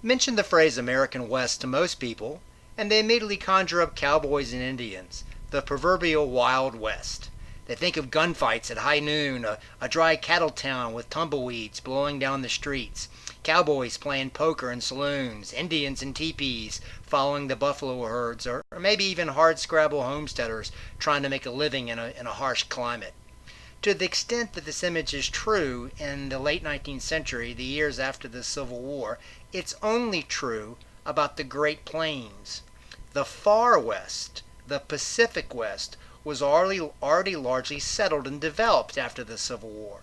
Mention the phrase American West to most people, and they immediately conjure up cowboys and Indians, the proverbial Wild West. They think of gunfights at high noon, a dry cattle town with tumbleweeds blowing down the streets, cowboys playing poker in saloons, Indians in teepees following the buffalo herds, or maybe even hardscrabble homesteaders trying to make a living in a harsh climate. To the extent that this image is true in the late 19th century, the years after the Civil War, it's only true about the Great Plains. The far west, the Pacific West, was already largely settled and developed after the Civil War.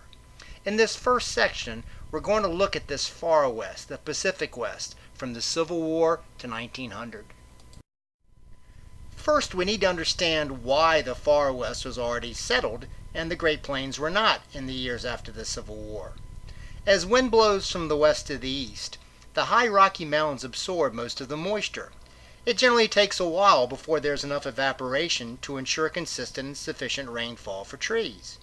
In this first section, we're going to look at this far west, the Pacific West, from the Civil War to 1900. First, we need to understand why the far west was already settled and the Great Plains were not in the years after the Civil War. As wind blows from the west to the east, the high Rocky Mountains absorb most of the moisture. It generally takes a while before there's enough evaporation to ensure consistent and sufficient rainfall for trees.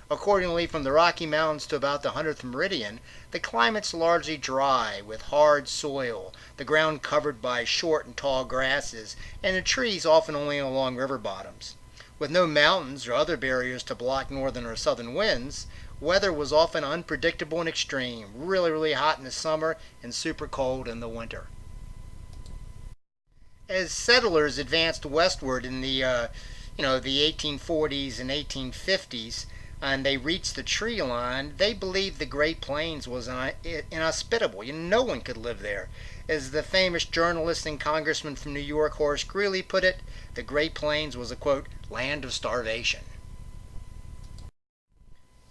Accordingly, from the Rocky Mountains to about the 100th meridian, the climate's largely dry with hard soil, the ground covered by short and tall grasses, and the trees often only along river bottoms. With no mountains or other barriers to block northern or southern winds, weather was often unpredictable and extreme, really hot in the summer and super cold in the winter. As settlers advanced westward in the 1840s and 1850s, and they reached the tree line, they believed the Great Plains was inhospitable. No one could live there. As the famous journalist and congressman from New York, Horace Greeley, put it, the Great Plains was a, quote, land of starvation.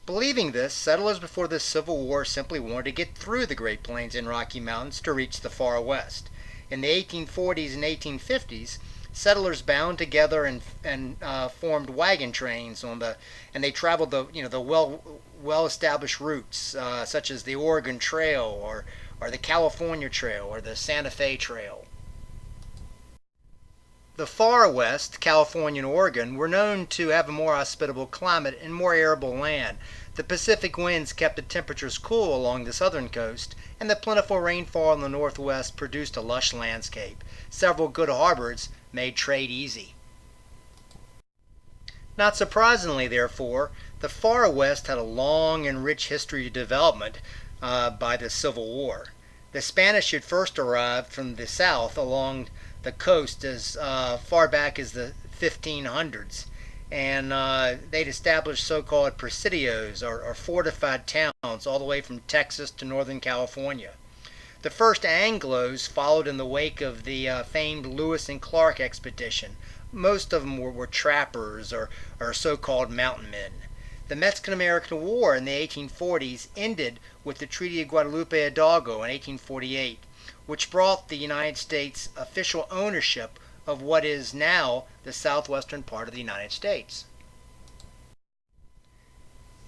Believing this, settlers before the Civil War simply wanted to get through the Great Plains and Rocky Mountains to reach the far west. In the 1840s and 1850s, settlers bound together and formed wagon trains and they traveled the well-established routes such as the Oregon Trail or the California Trail or the Santa Fe Trail. The far west, California and Oregon, were known to have a more hospitable climate and more arable land. The Pacific winds kept the temperatures cool along the southern coast, and the plentiful rainfall in the northwest produced a lush landscape. Several good harbors made trade easy. Not surprisingly, therefore, the far west had a long and rich history of development by the Civil War. The Spanish had first arrived from the south along the coast as far back as the 1500s, and they'd established so-called presidios or fortified towns all the way from Texas to Northern California. The first Anglos followed in the wake of the famed Lewis and Clark expedition. Most of them were trappers or so-called mountain men. The Mexican-American War in the 1840s ended with the Treaty of Guadalupe Hidalgo in 1848, which brought the United States official ownership of what is now the southwestern part of the United States.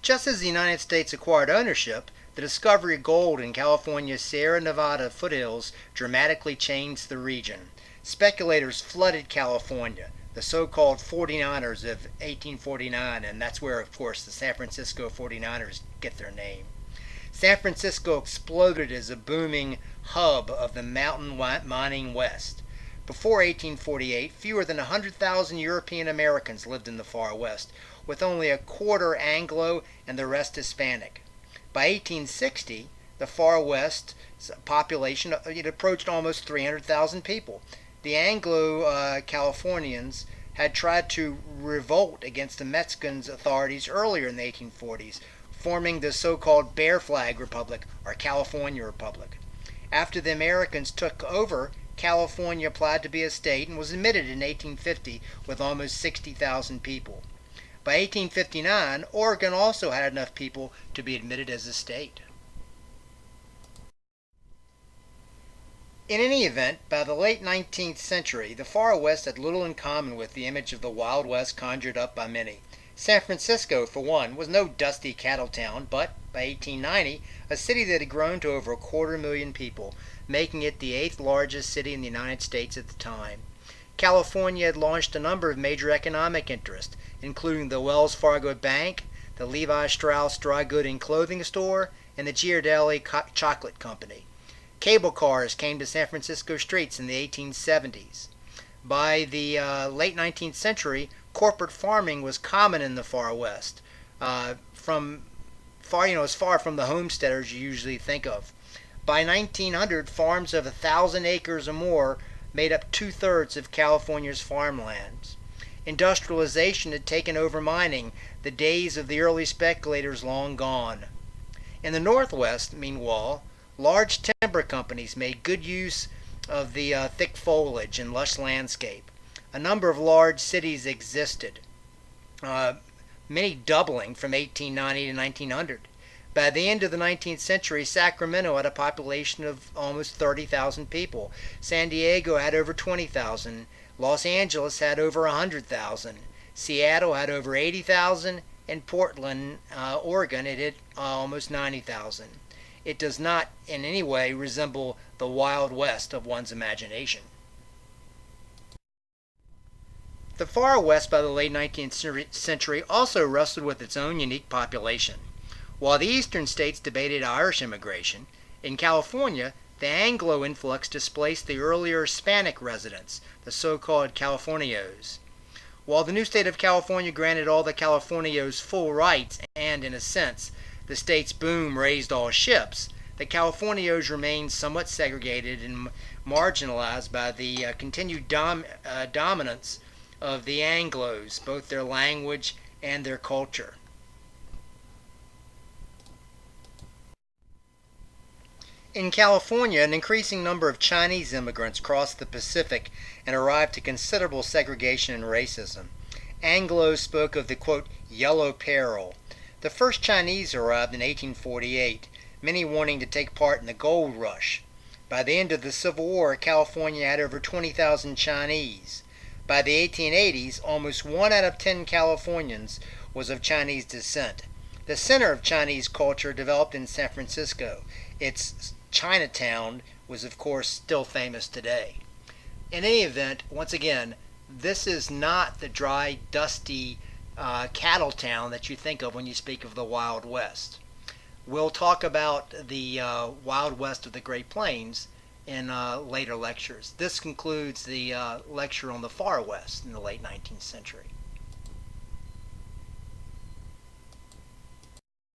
Just as the United States acquired ownership, the discovery of gold in California's Sierra Nevada foothills dramatically changed the region. Speculators flooded California, the so-called 49ers of 1849, and that's where, of course, the San Francisco 49ers get their name. San Francisco exploded as a booming hub of the mountain mining West. Before 1848, fewer than 100,000 European Americans lived in the far west, with only a quarter Anglo and the rest Hispanic. By 1860, the far west's population approached almost 300,000 people. The Anglo-Californians had tried to revolt against the Mexican authorities earlier in the 1840s, forming the so-called Bear Flag Republic or California Republic. After the Americans took over, California applied to be a state and was admitted in 1850 with almost 60,000 people. By 1859, Oregon also had enough people to be admitted as a state. In any event, by the late 19th century, the far west had little in common with the image of the Wild West conjured up by many. San Francisco, for one, was no dusty cattle town, but by 1890, a city that had grown to over 250,000 people, making it the 8th largest city in the United States at the time. California had launched a number of major economic interests, including the Wells Fargo Bank, the Levi Strauss Dry Goods and Clothing Store, and the Ghirardelli Chocolate Company. Cable cars came to San Francisco streets in the 1870s. By the late 19th century, corporate farming was common in the far west, from as far from the homesteaders you usually think of. By 1900, farms of 1,000 acres or more made up 2/3 of California's farmlands. Industrialization had taken over mining, the days of the early speculators long gone. In the Northwest, meanwhile, large timber companies made good use of the thick foliage and lush landscape. A number of large cities existed, many doubling from 1890 to 1900. By the end of the 19th century, Sacramento had a population of almost 30,000 people. San Diego had over 20,000. Los Angeles had over 100,000. Seattle had over 80,000. And Portland, Oregon, it hit almost 90,000. It does not in any way resemble the Wild West of one's imagination. The far west by the late 19th century also wrestled with its own unique population. While the eastern states debated Irish immigration, in California, the Anglo influx displaced the earlier Hispanic residents, the so-called Californios. While the new state of California granted all the Californios full rights and, in a sense, the state's boom raised all ships, the Californios remained somewhat segregated and marginalized by the continued dominance of the Anglos, both their language and their culture. In California, an increasing number of Chinese immigrants crossed the Pacific and arrived to considerable segregation and racism. Anglos spoke of the, quote, yellow peril. The first Chinese arrived in 1848, many wanting to take part in the gold rush. By the end of the Civil War, California had over 20,000 Chinese. By the 1880s, almost 1 out of 10 Californians was of Chinese descent. The center of Chinese culture developed in San Francisco. Its Chinatown was, of course, still famous today. In any event, once again, this is not the dry, dusty cattle town that you think of when you speak of the Wild West. We'll talk about the Wild West of the Great Plains in later lectures. This concludes the lecture on the Far West in the late 19th century.